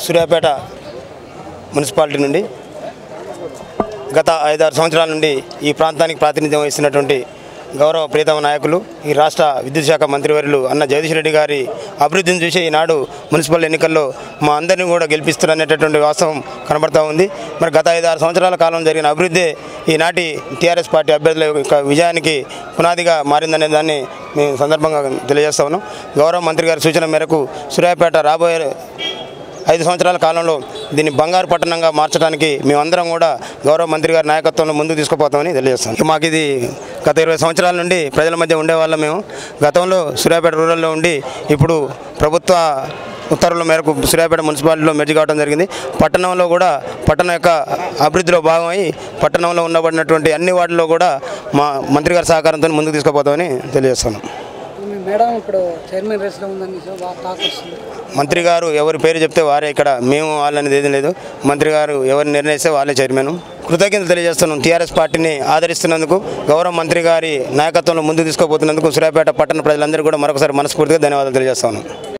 Suryapet municipality నుండి గత 5-6 సంవత్సరాల నుండి ఈ ప్రాంతానికి ప్రాతినిధ్యం వహిస్తున్నటువంటి గౌరవ ప్రియతమ నాయకులు ఈ రాష్ట్ర విద్యుత్ శాఖ మంత్రివర్యులు అన్న జగదీష్ రెడ్డి గారి అభివృద్ధిని చూసి ఈనాడు మున్సిపల్ ఎన్నికల్లో మా అందరినీ కూడా గెలిపిస్తున్నారనేటటువంటి వాస్తవం కనబడతా ఉంది. మరి గత 5-6 సంవత్సరాల కాలం జరిగిన అభివృద్ధి ఈనాటి టీఆర్ఎస్ పార్టీ అభ్యర్థుల యొక్క విజయానికి పునాదిగా మారిందనే దాన్ని మేము సందర్భంగా తెలియజేస్తా ఉన్నాం. గౌరవ మంత్రి గారి సూచన మేరకు సూర్యాపేట రాబోయే 5 సంవత్సరాల కాలంలో దీన్ని బంగారు పట్టణంగా మార్చడానికి మేమందరం కూడా గౌరవ మంత్రి గారి నాయకత్వంలో ముందుకు తీసుకుపోతామని తెలియజేస్తాం. మాకు ఇది గత 20 సంవత్సరాల నుండి ప్రజల మధ్య ఉండేవాళ్ళం. మేము గతంలో సూర్యాపేట రూరల్లో ఉండి ఇప్పుడు ప్రభుత్వ ఉత్తర్వుల మేరకు సూర్యాపేట మున్సిపాలిటీలో మెర్జ్ కావడం జరిగింది. పట్టణంలో కూడా పట్టణం యొక్క అభివృద్ధిలో భాగమై పట్టణంలో ఉండబడినటువంటి అన్ని వార్డుల్లో కూడా మా మంత్రి గారి సహకారంతో ముందుకు తీసుకుపోతామని తెలియజేస్తున్నాం. మేడం ఇప్పుడు చైర్మన్ రేస్లో ఉందని మంత్రి గారు ఎవరి పేరు చెప్తే వారే, ఇక్కడ మేము వాళ్ళని ఏది లేదు. మంత్రి గారు ఎవరిని నిర్ణయిస్తే వాళ్ళే చైర్మన్. కృతజ్ఞతలు తెలియజేస్తున్నాం టీఆర్ఎస్ పార్టీని ఆదరిస్తున్నందుకు, గౌరవ మంత్రి గారి నాయకత్వంలో ముందుకు తీసుకోబోతున్నందుకు సూర్యాపేట పట్టణ ప్రజలందరూ కూడా మరొకసారి మనస్ఫూర్తిగా ధన్యవాదాలు తెలియజేస్తాను.